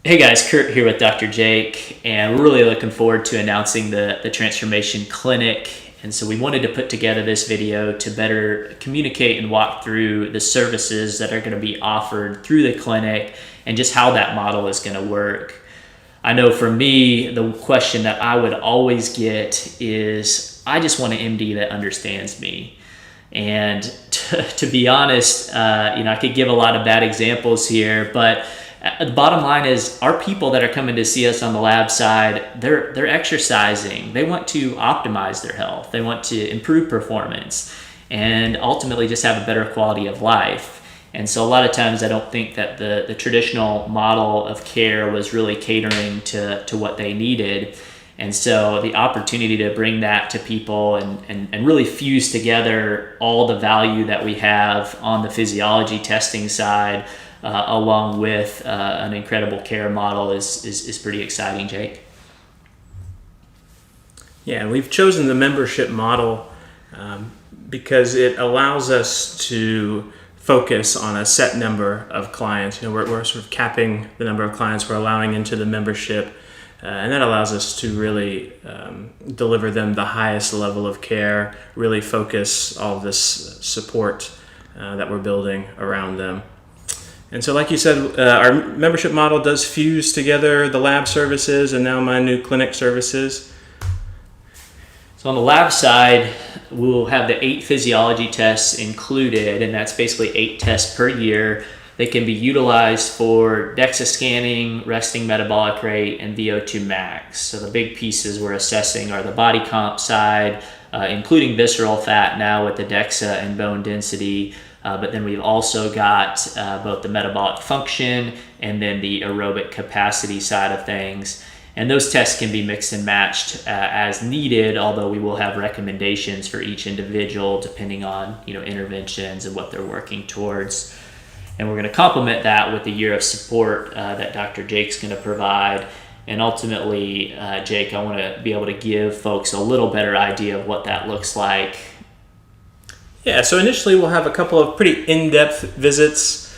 Hey guys, Kurt here with Dr. Jake, and we're really looking forward to announcing the Transformation Clinic. And so we wanted to put together this video to better communicate and walk through the services that are going to be offered through the clinic and just how that model is going to work. I know for me, the question that I would always get is, I just want an MD that understands me. And to be honest, I could give a lot of bad examples here, but the bottom line is our people that are coming to see us on the lab side, they're exercising. They want to optimize their health. They want to improve performance and ultimately just have a better quality of life. And so a lot of times I don't think that the traditional model of care was really catering to what they needed. And so the opportunity to bring that to people and really fuse together all the value that we have on the physiology testing side along with an incredible care model is pretty exciting, Jake. Yeah, and we've chosen the membership model because it allows us to focus on a set number of clients. We're sort of capping the number of clients we're allowing into the membership, and that allows us to really deliver them the highest level of care, really focus all of this support that we're building around them. And so like you said, our membership model does fuse together the lab services and now my new clinic services. So on the lab side, we'll have the 8 physiology tests included, and that's basically 8 tests per year. They can be utilized for DEXA scanning, resting metabolic rate, and VO2 max. So the big pieces we're assessing are the body comp side, including visceral fat now with the DEXA and bone density. But then we've also got both the metabolic function and then the aerobic capacity side of things. And those tests can be mixed and matched as needed, although we will have recommendations for each individual depending on interventions and what they're working towards. And we're going to complement that with the year of support that Dr. Jake's going to provide. And ultimately, Jake, I want to be able to give folks a little better idea of what that looks like. Yeah, so initially we'll have a couple of pretty in-depth visits.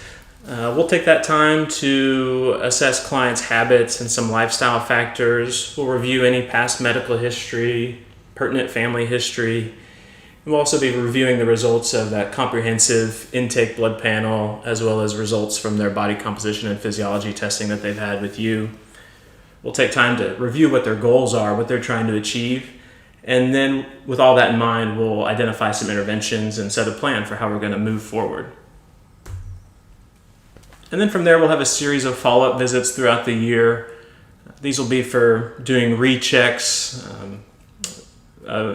We'll take that time to assess clients' habits and some lifestyle factors. We'll review any past medical history, pertinent family history. We'll also be reviewing the results of that comprehensive intake blood panel, as well as results from their body composition and physiology testing that they've had with you. We'll take time to review what their goals are, what they're trying to achieve. And then with all that in mind, we'll identify some interventions and set a plan for how we're going to move forward. And then from there, we'll have a series of follow-up visits throughout the year. These will be for doing rechecks,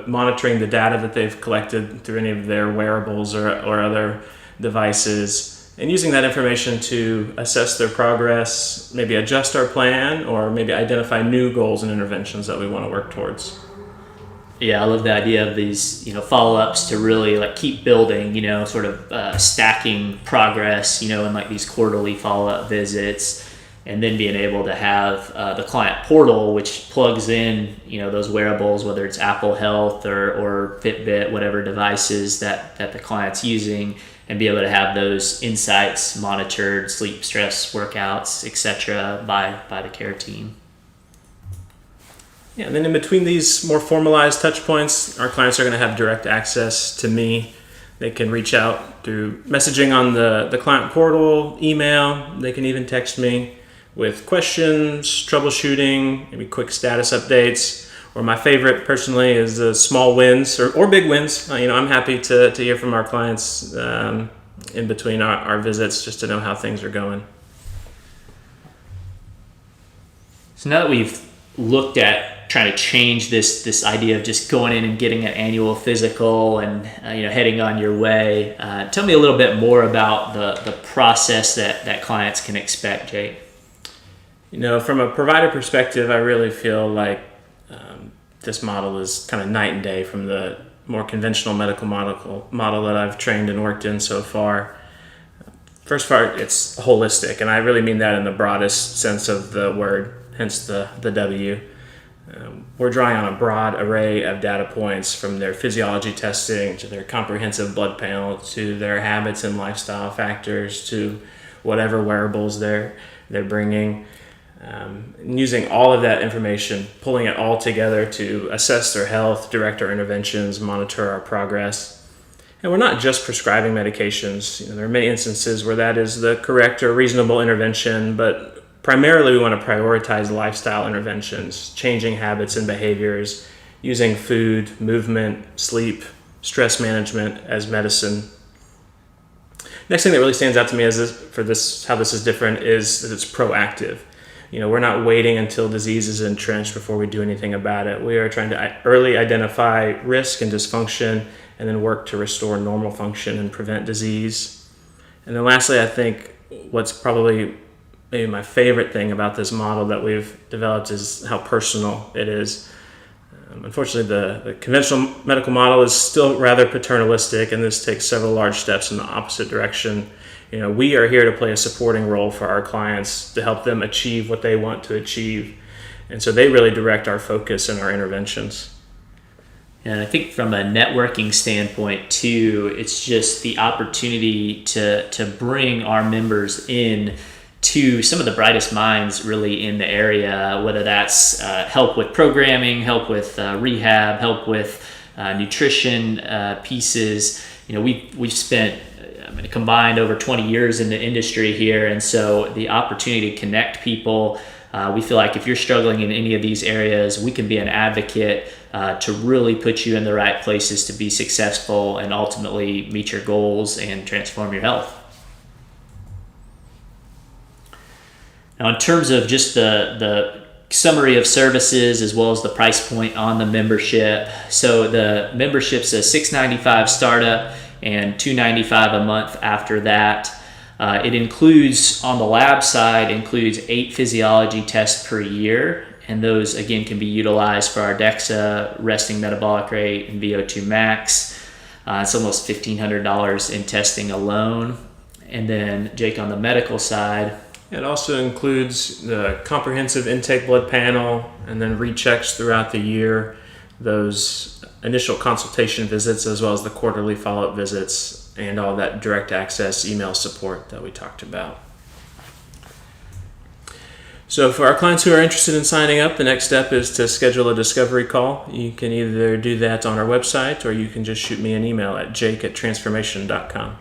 monitoring the data that they've collected through any of their wearables or other devices, and using that information to assess their progress, maybe adjust our plan, or maybe identify new goals and interventions that we want to work towards. Yeah, I love the idea of these, follow-ups to really keep building, sort of stacking progress, in these quarterly follow-up visits, and then being able to have the client portal, which plugs in, those wearables, whether it's Apple Health or Fitbit, whatever devices that the client's using, and be able to have those insights monitored, sleep, stress, workouts, etc. by the care team. Yeah, and then in between these more formalized touch points, our clients are going to have direct access to me. They can reach out through messaging on the client portal, email. They can even text me with questions, troubleshooting, maybe quick status updates. Or my favorite personally is the small wins or big wins. I'm happy to hear from our clients in between our visits just to know how things are going. So now that we've looked at trying to change this idea of just going in and getting an annual physical and heading on your way, tell me a little bit more about the process that clients can expect, Jake. From a provider perspective, I really feel like this model is kind of night and day from the more conventional medical model that I've trained and worked in so far. First part, it's holistic, and I really mean that in the broadest sense of the word, hence the W. We're drawing on a broad array of data points from their physiology testing to their comprehensive blood panel to their habits and lifestyle factors to whatever wearables they're bringing. And using all of that information, pulling it all together to assess their health, direct our interventions, monitor our progress. And we're not just prescribing medications. There are many instances where that is the correct or reasonable intervention, but primarily we want to prioritize lifestyle interventions, changing habits and behaviors, using food, movement, sleep, stress management as medicine. Next thing that really stands out to me how this is different is that it's proactive. We're not waiting until disease is entrenched before we do anything about it. We are trying to early identify risk and dysfunction and then work to restore normal function and prevent disease. And then lastly, I think what's probably maybe my favorite thing about this model that we've developed is how personal it is. Unfortunately, the conventional medical model is still rather paternalistic, and this takes several large steps in the opposite direction. We are here to play a supporting role for our clients to help them achieve what they want to achieve. And so they really direct our focus and our interventions. And I think from a networking standpoint too, it's just the opportunity to bring our members in to some of the brightest minds really in the area, whether that's help with programming, help with rehab, help with nutrition pieces. We've spent combined over 20 years in the industry here, and so the opportunity to connect people, we feel like if you're struggling in any of these areas, we can be an advocate to really put you in the right places to be successful and ultimately meet your goals and transform your health. Now, in terms of just the summary of services as well as the price point on the membership, so the membership's a $695 startup and $295 a month after that. It includes, on the lab side, 8 physiology tests per year, and those again can be utilized for our DEXA, resting metabolic rate, and VO2 max. It's almost $1,500 in testing alone. And then Jake, on the medical side, it also includes the comprehensive intake blood panel and then rechecks throughout the year, those initial consultation visits as well as the quarterly follow-up visits, and all that direct access email support that we talked about. So for our clients who are interested in signing up, the next step is to schedule a discovery call. You can either do that on our website or you can just shoot me an email at jake@transformation.com.